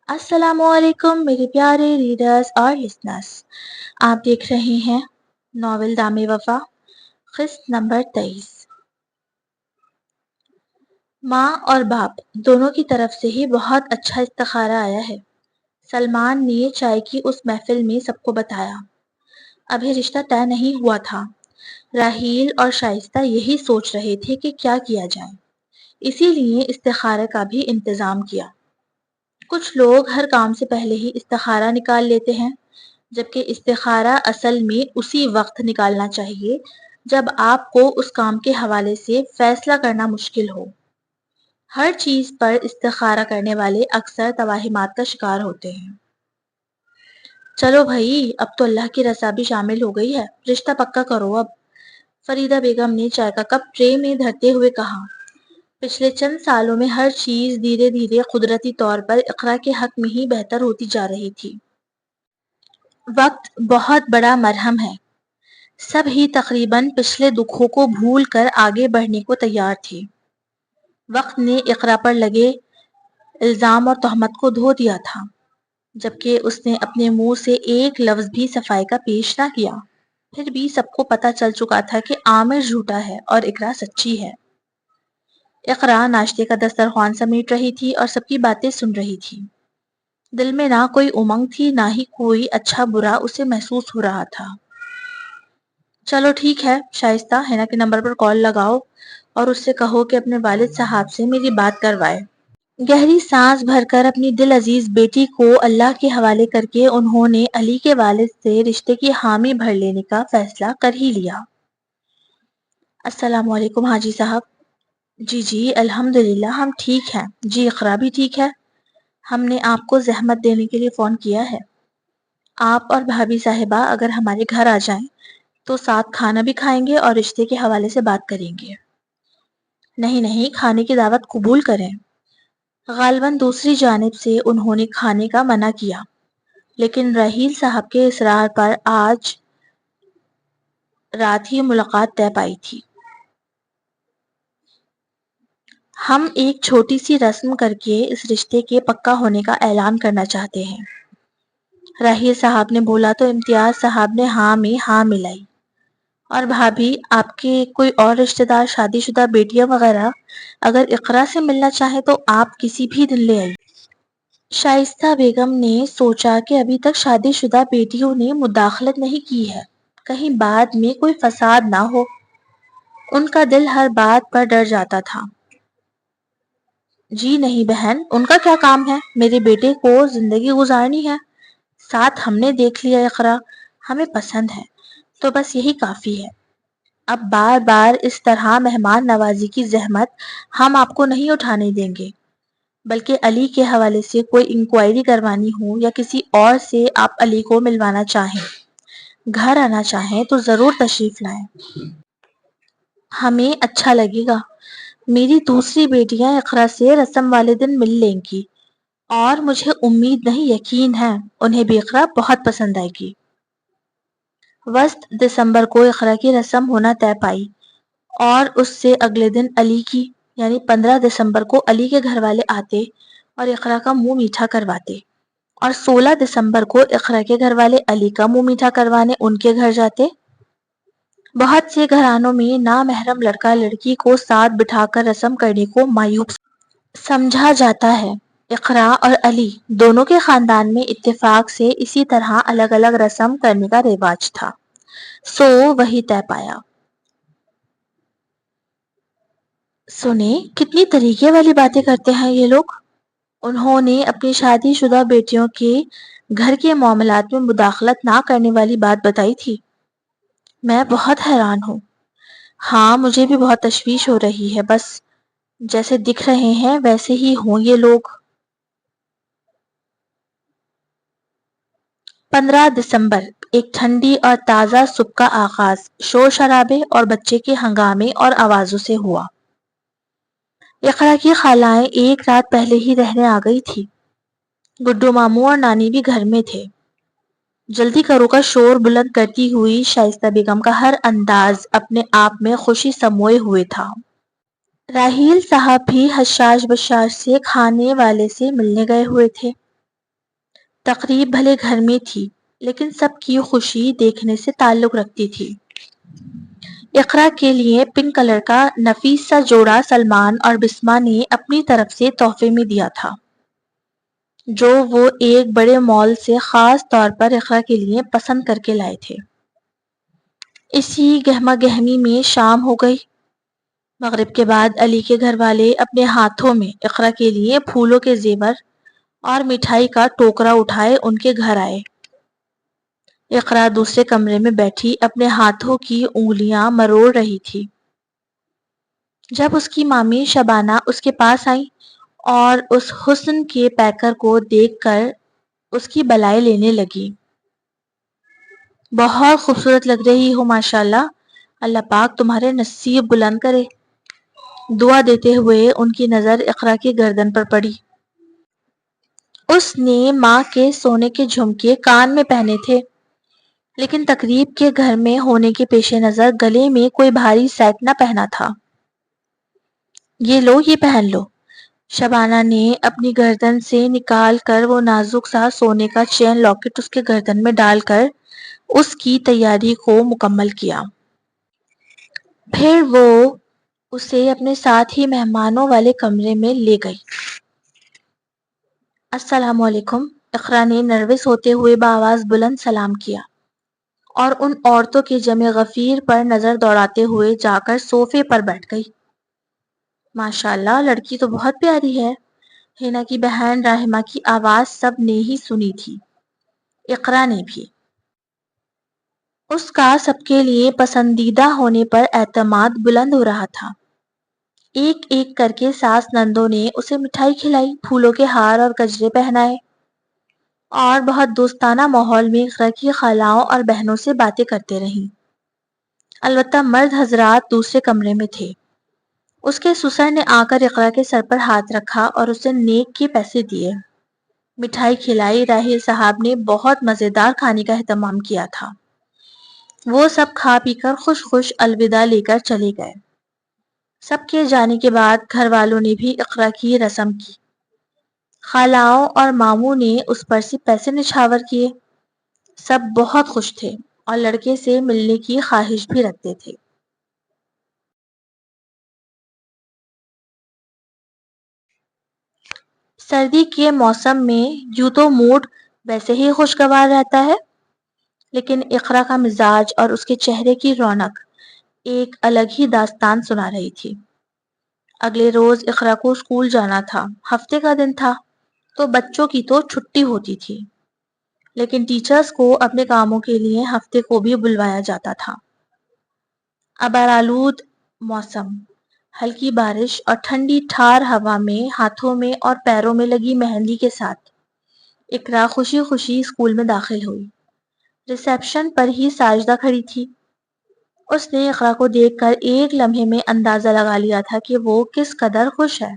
السلام علیکم میرے پیارے ریڈرز اور لسنرز، آپ دیکھ رہے ہیں ناول دام وفا، قسط نمبر 23۔ ماں اور باپ دونوں کی طرف سے ہی بہت اچھا استخارہ آیا ہے۔ سلمان نے چائے کی اس محفل میں سب کو بتایا۔ ابھی رشتہ طے نہیں ہوا تھا۔ راحیل اور شائستہ یہی سوچ رہے تھے کہ کیا کیا جائے، اسی لیے استخارے کا بھی انتظام کیا۔ کچھ لوگ ہر کام سے پہلے ہی استخارہ نکال لیتے ہیں، جبکہ استخارہ اصل میں اسی وقت نکالنا چاہیے جب آپ کو اس کام کے حوالے سے فیصلہ کرنا مشکل ہو۔ ہر چیز پر استخارہ کرنے والے اکثر توہمات کا شکار ہوتے ہیں۔ چلو بھائی، اب تو اللہ کی رضا بھی شامل ہو گئی ہے، رشتہ پکا کرو اب، فریدہ بیگم نے چائے کا کپ ٹرے میں دھرتے ہوئے کہا۔ پچھلے چند سالوں میں ہر چیز دھیرے دھیرے قدرتی طور پر اقرا کے حق میں ہی بہتر ہوتی جا رہی تھی۔ وقت بہت بڑا مرہم ہے۔ سب ہی تقریباً پچھلے دکھوں کو بھول کر آگے بڑھنے کو تیار تھے۔ وقت نے اقرا پر لگے الزام اور تہمت کو دھو دیا تھا، جبکہ اس نے اپنے منہ سے ایک لفظ بھی صفائی کا پیش نہ کیا۔ پھر بھی سب کو پتہ چل چکا تھا کہ عامر جھوٹا ہے اور اقرا سچی ہے۔ اقرا ناشتے کا دسترخوان سمیٹ رہی تھی اور سب کی باتیں سن رہی تھی۔ دل میں نہ کوئی امنگ تھی، نہ ہی کوئی اچھا برا اسے محسوس ہو رہا تھا۔ چلو ٹھیک ہے، شائستہ حنا کے نمبر پر کال لگاؤ اور اس سے کہو کہ اپنے والد صاحب سے میری بات کروائے۔ گہری سانس بھر کر اپنی دل عزیز بیٹی کو اللہ کے حوالے کر کے انہوں نے علی کے والد سے رشتے کی حامی بھر لینے کا فیصلہ کر ہی لیا۔ السلام علیکم حاجی صاحب۔ جی الحمدللہ ہم ٹھیک ہیں۔ جی اقرا بھی ٹھیک ہے۔ ہم نے آپ کو زحمت دینے کے لیے فون کیا ہے۔ آپ اور بھابھی صاحبہ اگر ہمارے گھر آ جائیں تو ساتھ کھانا بھی کھائیں گے اور رشتے کے حوالے سے بات کریں گے۔ نہیں، کھانے کی دعوت قبول کریں۔ غالباً دوسری جانب سے انہوں نے کھانے کا منع کیا، لیکن راحیل صاحب کے اصرار پر آج رات ہی ملاقات طے پائی تھی۔ ہم ایک چھوٹی سی رسم کر کے اس رشتے کے پکا ہونے کا اعلان کرنا چاہتے ہیں۔ راحیل صاحب نے بولا تو امتیاز صاحب نے ہاں میں ہاں ملائی۔ اور بھابھی، آپ کے کوئی اور رشتہ دار، شادی شدہ بیٹیاں وغیرہ اگر اقرا سے ملنا چاہیں تو آپ کسی بھی دن لے آئیے۔ شائستہ بیگم نے سوچا کہ ابھی تک شادی شدہ بیٹیوں نے مداخلت نہیں کی ہے، کہیں بعد میں کوئی فساد نہ ہو۔ ان کا دل ہر بات پر ڈر جاتا تھا۔ جی نہیں بہن، ان کا کیا کام ہے؟ میرے بیٹے کو زندگی گزارنی ہے، ساتھ ہم نے دیکھ لیا اقرا، ہمیں پسند ہے، تو بس یہی کافی ہے۔ اب بار بار اس طرح مہمان نوازی کی زحمت ہم آپ کو نہیں اٹھانے دیں گے، بلکہ علی کے حوالے سے کوئی انکوائری کروانی ہو یا کسی اور سے آپ علی کو ملوانا چاہیں، گھر آنا چاہیں تو ضرور تشریف لائیں۔ ہمیں اچھا لگے گا۔ میری دوسری بیٹیاں اقرا سے رسم والے دن مل لیں گی اور مجھے امید نہیں یقین ہے انہیں بھی اقرا بہت پسند آئے گی۔ وسط دسمبر کو اقرا کی رسم ہونا طے پائی اور اس سے اگلے دن علی کی یعنی 15 دسمبر کو علی کے گھر والے آتے اور اقرا کا منہ میٹھا کرواتے، اور 16 دسمبر کو اقرا کے گھر والے علی کا منہ میٹھا کروانے ان کے گھر جاتے۔ بہت سے گھرانوں میں نامحرم لڑکا لڑکی کو ساتھ بٹھا کر رسم کرنے کو معیوب سمجھا جاتا ہے۔ اقرا اور علی دونوں کے خاندان میں اتفاق سے اسی طرح الگ الگ رسم کرنے کا رواج تھا، سو وہی طے پایا۔ سنیں کتنی طریقے والی باتیں کرتے ہیں یہ لوگ۔ انہوں نے اپنی شادی شدہ بیٹیوں کے گھر کے معاملات میں مداخلت نہ کرنے والی بات بتائی تھی۔ میں بہت حیران ہوں۔ ہاں مجھے بھی بہت تشویش ہو رہی ہے، بس جیسے دکھ رہے ہیں ویسے ہی ہوں یہ لوگ۔ 15 دسمبر ایک ٹھنڈی اور تازہ صبح کا آغاز شور شرابے اور بچے کے ہنگامے اور آوازوں سے ہوا۔ اقرا کی خالائیں ایک رات پہلے ہی رہنے آ گئی تھی۔ گڈو ماموں اور نانی بھی گھر میں تھے۔ جلدی کرو کا شور بلند کرتی ہوئی شائستہ بیگم کا ہر انداز اپنے آپ میں خوشی سموئے ہوئے تھا۔ راحیل صاحب بھی حشاش بشاش سے کھانے والے سے ملنے گئے ہوئے تھے۔ تقریب بھلے گھر میں تھی لیکن سب کی خوشی دیکھنے سے تعلق رکھتی تھی۔ اقرا کے لیے پنک کلر کا نفیس سا جوڑا سلمان اور بسما نے اپنی طرف سے تحفے میں دیا تھا، جو وہ ایک بڑے مال سے خاص طور پر اقرا کے لیے پسند کر کے لائے تھے۔ اسی گہما گہمی میں شام ہو گئی۔ مغرب کے بعد علی کے گھر والے اپنے ہاتھوں میں اقرا کے لیے پھولوں کے زیور اور مٹھائی کا ٹوکرا اٹھائے ان کے گھر آئے۔ اقرا دوسرے کمرے میں بیٹھی اپنے ہاتھوں کی انگلیاں مروڑ رہی تھی، جب اس کی مامی شبانہ اس کے پاس آئی اور اس حسن کے پیکر کو دیکھ کر اس کی بلائے لینے لگی۔ بہت خوبصورت لگ رہی ہو ماشاءاللہ، اللہ پاک تمہارے نصیب بلند کرے۔ دعا دیتے ہوئے ان کی نظر اقرا کی گردن پر پڑی۔ اس نے ماں کے سونے کے جھمکے کان میں پہنے تھے، لیکن تقریب کے گھر میں ہونے کے پیش نظر گلے میں کوئی بھاری سیٹ نہ پہنا تھا۔ یہ لو، یہ پہن لو۔ شبانہ نے اپنی گردن سے نکال کر وہ نازک سا سونے کا چین لاکٹ اس کے گردن میں ڈال کر اس کی تیاری کو مکمل کیا۔ پھر وہ اسے اپنے ساتھ ہی مہمانوں والے کمرے میں لے گئی۔ السلام علیکم، اقرا نے نروس ہوتے ہوئے بآواز بلند سلام کیا اور ان عورتوں کے جمع غفیر پر نظر دوڑاتے ہوئے جا کر صوفے پر بیٹھ گئی۔ ماشاءاللہ، لڑکی تو بہت پیاری ہے۔ ہینا کی بہن راہمہ کی آواز سب نے ہی سنی تھی، اقرا نے بھی۔ اس کا سب کے لیے پسندیدہ ہونے پر اعتماد بلند ہو رہا تھا۔ ایک ایک کر کے ساس نندوں نے اسے مٹھائی کھلائی، پھولوں کے ہار اور گجرے پہنائے اور بہت دوستانہ ماحول میں اقرا کی خالاؤں اور بہنوں سے باتیں کرتے رہیں۔ البتہ مرد حضرات دوسرے کمرے میں تھے۔ اس کے سسر نے آ کر اقرا کے سر پر ہاتھ رکھا اور اسے نیک کے پیسے دیے، مٹھائی کھلائی۔ راحیل صاحب نے بہت مزیدار کھانے کا اہتمام کیا تھا۔ وہ سب کھا پی کر خوش خوش الوداع لے کر چلے گئے۔ سب کے جانے کے بعد گھر والوں نے بھی اقرا کی رسم کی۔ خالاؤں اور ماموں نے اس پر سے پیسے نچھاور کیے۔ سب بہت خوش تھے اور لڑکے سے ملنے کی خواہش بھی رکھتے تھے۔ سردی کے موسم میں یوں تو موڈ ویسے ہی خوشگوار رہتا ہے، لیکن اقرا کا مزاج اور اس کے چہرے کی رونق ایک الگ ہی داستان سنا رہی تھی۔ اگلے روز اقرا کو اسکول جانا تھا۔ ہفتے کا دن تھا تو بچوں کی تو چھٹی ہوتی تھی، لیکن ٹیچرز کو اپنے کاموں کے لیے ہفتے کو بھی بلوایا جاتا تھا۔ ابرآلود موسم، ہلکی بارش اور ٹھنڈی ٹھار ہوا میں ہاتھوں میں اور پیروں میں لگی مہندی کے ساتھ اقرا خوشی خوشی اسکول میں داخل ہوئی۔ ریسیپشن پر ہی ساجدہ کھڑی تھی۔ اس نے اقرا کو دیکھ کر ایک لمحے میں اندازہ لگا لیا تھا کہ وہ کس قدر خوش ہے۔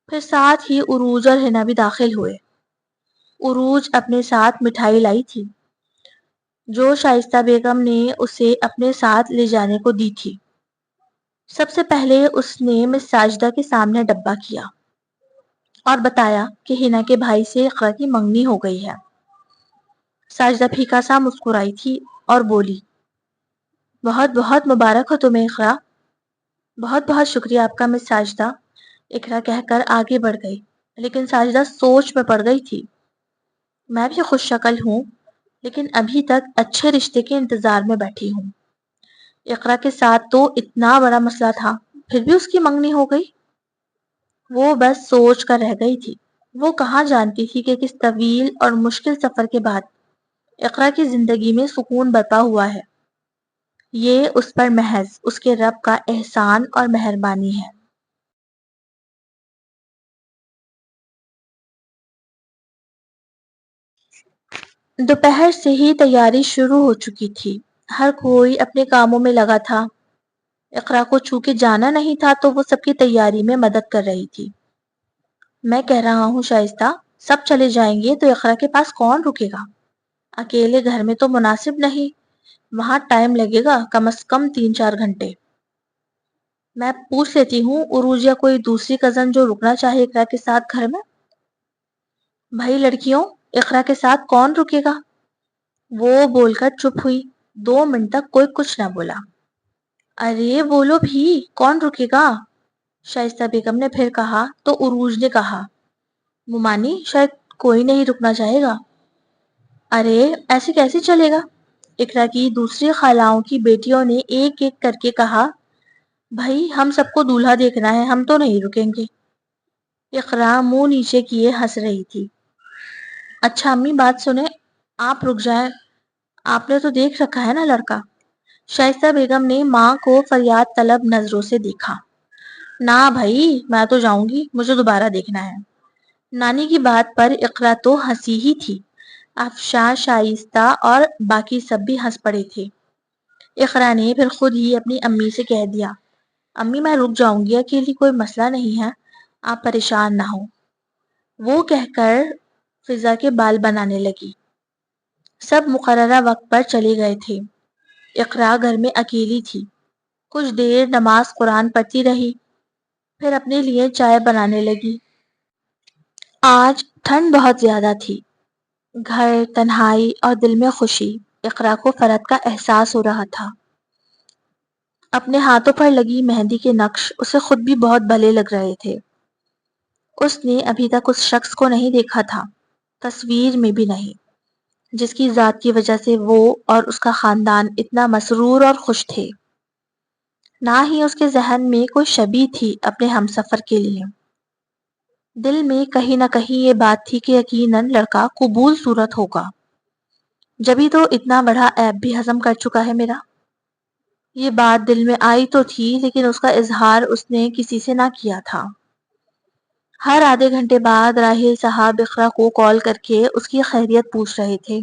پھر ساتھ ہی عروج اور ہنا بھی داخل ہوئے۔ عروج اپنے ساتھ مٹھائی لائی تھی، جو شائستہ بیگم نے اسے اپنے ساتھ لے جانے کو دی تھی۔ سب سے پہلے اس نے مس ساجدہ کے سامنے ڈبہ کیا اور بتایا کہ ہنا کے بھائی سے اقرا کی منگنی ہو گئی ہے۔ ساجدہ پھیکا سا مسکرائی تھی اور بولی، بہت بہت مبارک ہو تمہیں اقرا۔ بہت بہت شکریہ آپ کا مس ساجدہ، اقرا کہہ کر آگے بڑھ گئی، لیکن ساجدہ سوچ میں پڑ گئی تھی۔ میں بھی خوش شکل ہوں، لیکن ابھی تک اچھے رشتے کے انتظار میں بیٹھی ہوں۔ اقرا کے ساتھ تو اتنا بڑا مسئلہ تھا، پھر بھی اس کی منگنی ہو گئی۔ وہ بس سوچ کر رہ گئی تھی۔ وہ کہاں جانتی تھی کہ کس طویل اور مشکل سفر کے بعد اقرا کی زندگی میں سکون برپا ہوا ہے۔ یہ اس پر محض اس کے رب کا احسان اور مہربانی ہے۔ دوپہر سے ہی تیاری شروع ہو چکی تھی۔ ہر کوئی اپنے کاموں میں لگا تھا۔ اقرا کو چونکہ جانا نہیں تھا تو وہ سب کی تیاری میں مدد کر رہی تھی۔ میں کہہ رہا ہوں شائستہ، سب چلے جائیں گے تو اقرا کے پاس کون رکے گا؟ اکیلے گھر میں تو مناسب نہیں، وہاں ٹائم لگے گا کم از کم 3-4 گھنٹے۔ میں پوچھ لیتی ہوں عروج یا کوئی دوسری کزن جو رکنا چاہے اقرا کے ساتھ گھر میں۔ بھائی لڑکیوں، اقرا کے ساتھ کون رکے گا؟ وہ بول کر چپ ہوئی۔ 2 منٹ تک کوئی کچھ نہ بولا۔ ارے بولو بھی، کون رکے گا؟ شائستہ بیگم نے پھر کہا تو عروج نے کہا، ممانی شاید کوئی نہیں رکنا چاہے گا۔ ارے ایسے کیسے چلے گا؟ اقرا کی دوسری خالاؤں کی بیٹیوں نے ایک ایک کر کے کہا، بھائی ہم سب کو دولہا دیکھنا ہے، ہم تو نہیں رکیں گے۔ اقرا منہ نیچے کیے ہنس رہی تھی۔ اچھا امی بات سنیں، آپ رک جائیں، آپ نے تو دیکھ رکھا ہے نا لڑکا؟ شائستہ بیگم نے ماں کو فریاد طلب نظروں سے دیکھا۔ نہ بھائی میں تو جاؤں گی، مجھے دوبارہ دیکھنا ہے۔ نانی کی بات پر اقرا تو ہنسی ہی تھی۔ افشاں، شائستہ اور باقی سب بھی ہنس پڑے تھے۔ اقرا نے پھر خود ہی اپنی امی سے کہہ دیا، امی میں رک جاؤں گی اکیلی، کوئی مسئلہ نہیں ہے، آپ پریشان نہ ہو۔ وہ کہہ کر فضا کے بال بنانے لگی۔ سب مقررہ وقت پر چلے گئے تھے۔ اقرا گھر میں اکیلی تھی۔ کچھ دیر نماز قرآن پڑھتی رہی، پھر اپنے لیے چائے بنانے لگی۔ آج ٹھنڈ بہت زیادہ تھی۔ گھر، تنہائی اور دل میں خوشی۔ اقرا کو فرحت کا احساس ہو رہا تھا۔ اپنے ہاتھوں پر لگی مہندی کے نقش اسے خود بھی بہت بھلے لگ رہے تھے۔ اس نے ابھی تک اس شخص کو نہیں دیکھا تھا، تصویر میں بھی نہیں، جس کی ذات کی وجہ سے وہ اور اس کا خاندان اتنا مسرور اور خوش تھے۔ نہ ہی اس کے ذہن میں کوئی شبیہ تھی اپنے ہمسفر کے لیے۔ دل میں کہیں نہ کہیں یہ بات تھی کہ یقیناً لڑکا قبول صورت ہوگا، جبھی تو اتنا بڑا عیب بھی ہضم کر چکا ہے میرا۔ یہ بات دل میں آئی تو تھی، لیکن اس کا اظہار اس نے کسی سے نہ کیا تھا۔ ہر آدھے گھنٹے بعد راحیل صاحب اقرا کو کال کر کے اس کی خیریت پوچھ رہے تھے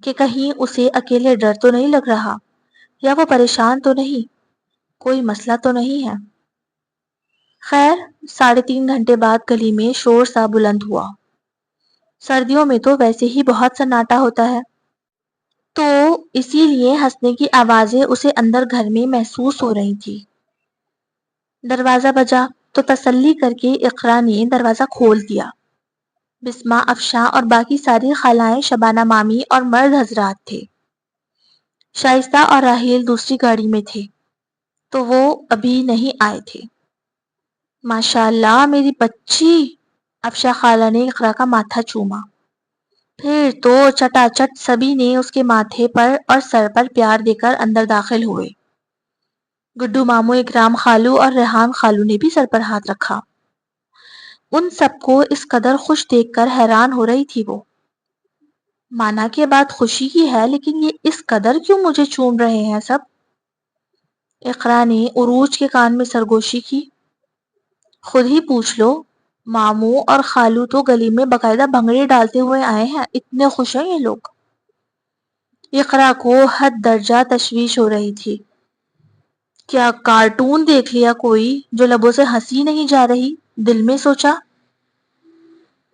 کہ کہیں اسے اکیلے ڈر تو نہیں لگ رہا، یا وہ پریشان تو نہیں، کوئی مسئلہ تو نہیں ہے۔ خیر 3.5 گھنٹے بعد گلی میں شور سا بلند ہوا۔ سردیوں میں تو ویسے ہی بہت سناٹا ہوتا ہے، تو اسی لیے ہنسنے کی آوازیں اسے اندر گھر میں محسوس ہو رہی تھی۔ دروازہ بجا تو تسلی کر کے اقرا نے دروازہ کھول دیا۔ بسمہ، افشاں اور باقی ساری خالائیں، شبانہ مامی اور مرد حضرات تھے۔ شائستہ اور راحیل دوسری گاڑی میں تھے، تو وہ ابھی نہیں آئے تھے۔ ماشاءاللہ میری بچی، افشاں خالہ نے اقرا کا ماتھا چوما۔ پھر تو چٹا چٹ سبھی نے اس کے ماتھے پر اور سر پر پیار دے کر اندر داخل ہوئے۔ گڈو ماموں، اکرام خالو اور ریحان خالو نے بھی سر پر ہاتھ رکھا۔ ان سب کو اس قدر خوش دیکھ کر حیران ہو رہی تھی وہ۔ مانا کہ بات خوشی کی ہے، لیکن یہ اس قدر کیوں مجھے چوم رہے ہیں سب؟ اقرا نے عروج کے کان میں سرگوشی کی، خود ہی پوچھ لو، ماموں اور خالو تو گلی میں باقاعدہ بھنگڑے ڈالتے ہوئے آئے ہیں، اتنے خوش ہیں یہ لوگ۔ اقرا کو حد درجہ تشویش ہو رہی تھی۔ کیا کارٹون دیکھ لیا کوئی جو لبوں سے ہنسی نہیں جا رہی؟ دل میں سوچا۔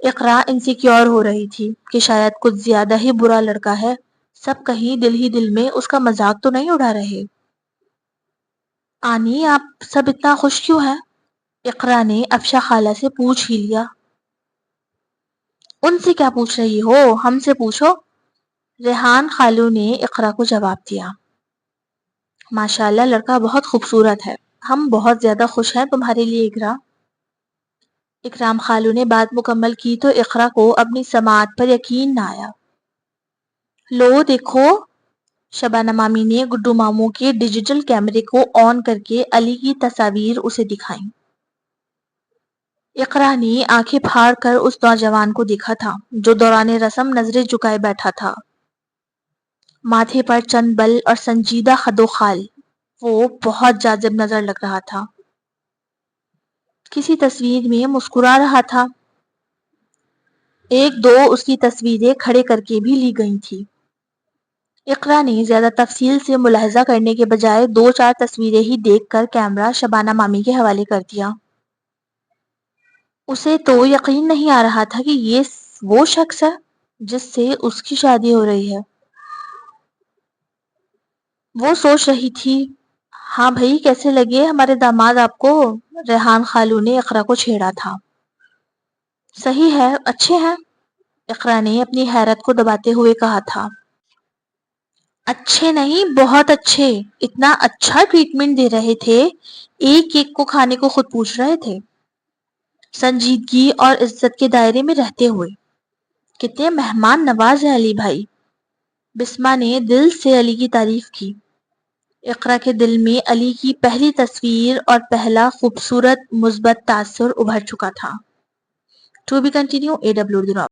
اقرا انسیکیور ہو رہی تھی کہ شاید کچھ زیادہ ہی برا لڑکا ہے، سب کہیں دل ہی دل میں اس کا مذاق تو نہیں اڑا رہے۔ آنی آپ سب اتنا خوش کیوں ہیں؟ اقرا نے افشاں خالہ سے پوچھ ہی لیا۔ ان سے کیا پوچھ رہی ہو، ہم سے پوچھو، ریحان خالو نے اقرا کو جواب دیا۔ ماشاءاللہ لڑکا بہت خوبصورت ہے، ہم بہت زیادہ خوش ہیں تمہارے لیے اقرا۔ اکرام خالو نے بات مکمل کی تو اقرا کو اپنی سماعت پر یقین نہ آیا۔ لو دیکھو، شبانہ مامی نے گڈو ماموں کے ڈیجیٹل کیمرے کو آن کر کے علی کی تصاویر اسے دکھائیں۔ اقرا نے آنکھیں پھاڑ کر اس نوجوان کو دیکھا تھا جو دوران رسم نظریں جھکائے بیٹھا تھا۔ ماتھے پر چند بل اور سنجیدہ خد و خال، وہ بہت جاذب نظر لگ رہا تھا۔ کسی تصویر میں مسکرا رہا تھا۔ ایک دو اس کی تصویریں کھڑے کر کے بھی لی گئی تھی۔ اقرا نے زیادہ تفصیل سے ملاحظہ کرنے کے بجائے 2-4 تصویریں ہی دیکھ کر کیمرہ شبانہ مامی کے حوالے کر دیا۔ اسے تو یقین نہیں آ رہا تھا کہ یہ وہ شخص ہے جس سے اس کی شادی ہو رہی ہے۔ وہ سوچ رہی تھی، ہاں بھائی کیسے لگے ہمارے داماد آپ کو؟ ریحان خالو نے اقرا کو چھیڑا تھا۔ صحیح ہے، اچھے ہیں۔ اقرا نے اپنی حیرت کو دباتے ہوئے کہا تھا۔ اچھے نہیں، بہت اچھے، اتنا اچھا ٹریٹمنٹ دے رہے تھے، ایک ایک کو کھانے کو خود پوچھ رہے تھے، سنجیدگی اور عزت کے دائرے میں رہتے ہوئے۔ کتنے مہمان نواز ہیں علی بھائی۔ بسمہ نے دل سے علی کی تعریف کی۔ اقرا کے دل میں علی کی پہلی تصویر اور پہلا خوبصورت مثبت تاثر ابھر چکا تھا۔ To be continue AW